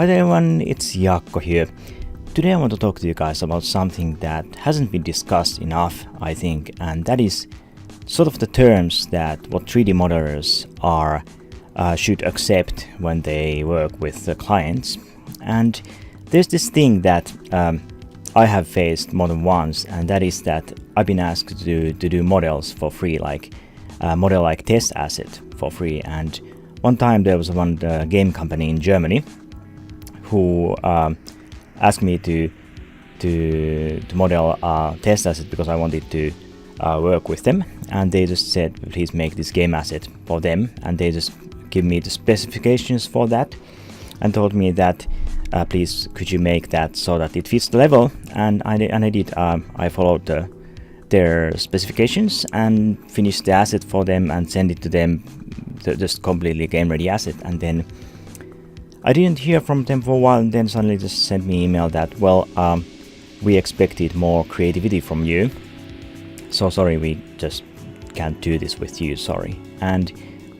Hi there everyone, it's Jaakko here. Today I want to talk to you guys about something that hasn't been discussed enough, I think, and that is sort of the terms that what 3D modelers should accept when they work with the clients. And there's this thing that I have faced more than once, and that is that I've been asked to do models for free, like model like test asset for free. And one time there was one game company in Germany who asked me to model a test asset because I wanted to work with them, and they just said please make this game asset for them, and they just give me the specifications for that and told me that please could you make that so that it fits the level, and I did. I followed their specifications and finished the asset for them and sent it to them, just completely game ready asset. And then I didn't hear from them for a while, and then suddenly just sent me email that, well, we expected more creativity from you, so sorry, we just can't do this with you, sorry. And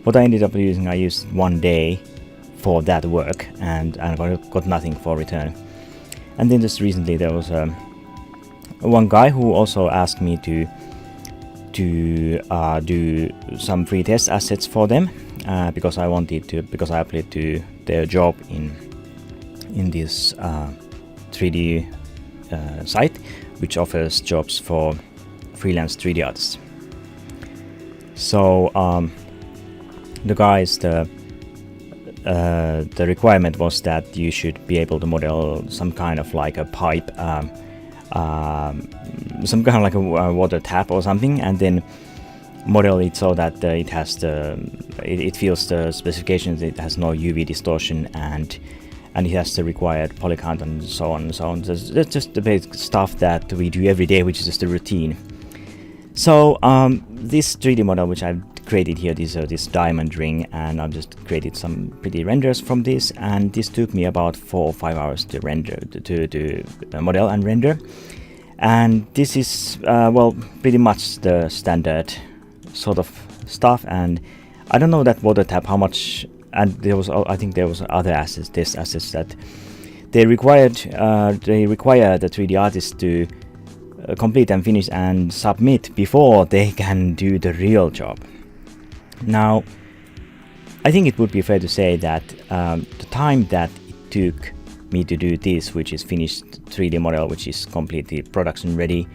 what I ended up using, I used 1 day for that work, and I got nothing for return. And then just recently there was one guy who also asked me to do some free test assets for them, because I applied to their job in this 3D site which offers jobs for freelance 3D artists. So the requirement was that you should be able to model some kind of like a pipe, some kind of like a water tap or something, and then model it so that it fills the specifications. It has no UV distortion, and it has the required poly count and so on and so on. That's just the basic stuff that we do every day, which is just a routine. So this 3D model which I've created here, this diamond ring, and I've just created some pretty renders from this, and this took me about 4 or 5 hours to render, to model and render. And this is well, pretty much the standard sort of stuff. And I don't know that water tap how much, and I think there was other assets, test assets that they require the 3D artist to complete and finish and submit before they can do the real job. Now, I think it would be fair to say that the time that it took me to do this, which is finished 3D model, which is completely production ready,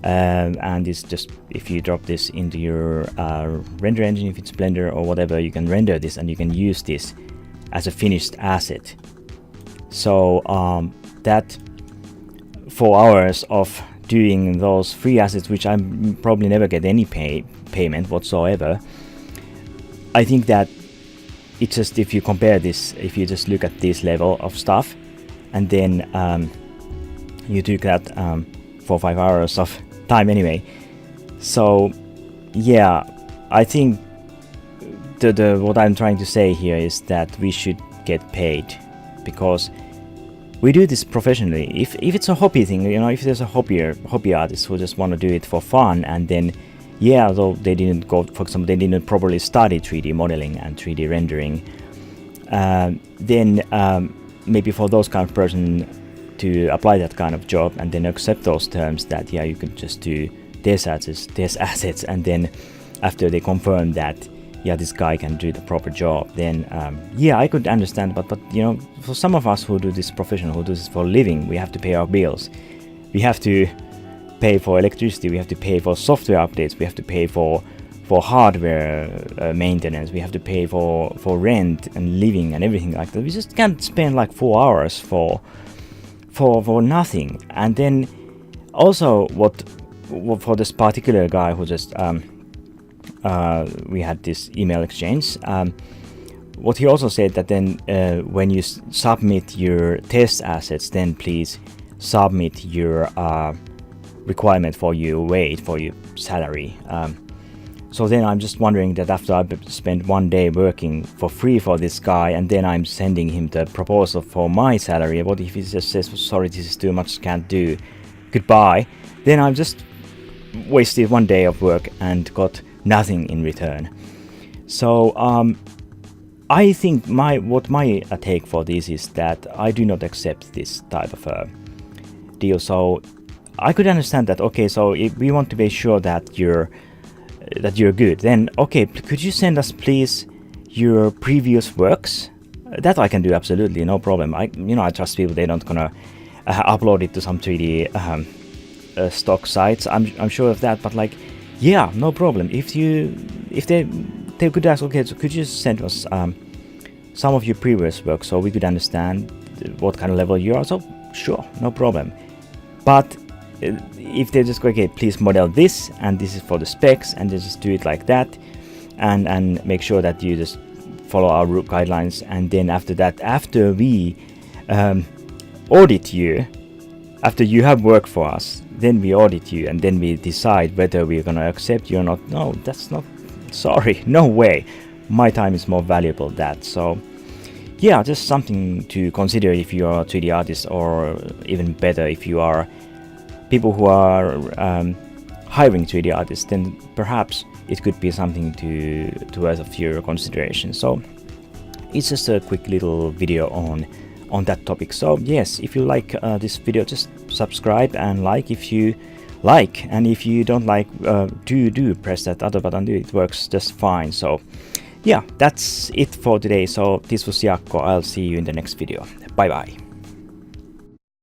and it's just, if you drop this into your render engine, if it's Blender or whatever, you can render this and you can use this as a finished asset. So that 4 hours of doing those free assets, which I probably never get any payment whatsoever, I think that it's just, if you compare this, if you just look at this level of stuff, and then you took that 4 or 5 hours of time anyway. So yeah, I think what I'm trying to say here is that we should get paid, because we do this professionally. If it's a hobby thing, you know, if there's a hobby artist who just want to do it for fun, and then yeah, though they didn't go, for example, they didn't probably study 3D modeling and 3D rendering, then maybe for those kind of person to apply that kind of job and then accept those terms that yeah, you could just do test assets, and then after they confirm that yeah, this guy can do the proper job, then yeah, I could understand. But you know, for some of us who do this professional, who do this for a living, we have to pay our bills. We have to pay for electricity, we have to pay for software updates, we have to pay for hardware maintenance, we have to pay for rent and living and everything like that. We just can't spend like 4 hours for nothing. And then also what for this particular guy who just we had this email exchange, what he also said that then when you submit your test assets, then please submit your requirement for your wage, for your salary. So then I'm just wondering that after I've spent 1 day working for free for this guy, and then I'm sending him the proposal for my salary, what if he just says, sorry, this is too much, can't do, goodbye? Then I've just wasted 1 day of work and got nothing in return. So I think what my take for this is that I do not accept this type of deal. So I could understand that. Okay, so if we want to be sure that you're good, then okay, could you send us please your previous works? That I can do, absolutely, no problem. I trust people; they're not gonna upload it to some 3D stock sites. I'm sure of that. But like, yeah, no problem. If they could ask, okay, so could you send us some of your previous work so we could understand what kind of level you are? So sure, no problem. But if they just go, okay, please model this, and this is for the specs, and they just do it like that, and make sure that you just follow our guidelines, and then after that, after we audit you, after you have worked for us, then we audit you, and then we decide whether we're going to accept you or not. No, that's not, sorry, no way. My time is more valuable than that. So yeah, just something to consider if you are a 3D artist, or even better, if you are people who are hiring 3D artists, then perhaps it could be something to worth of your consideration. So it's just a quick little video on that topic. So yes, if you like this video, just subscribe and like if you like, and if you don't like, do press that other button. It works just fine. So yeah, that's it for today. So this was Jaakko. I'll see you in the next video. Bye bye.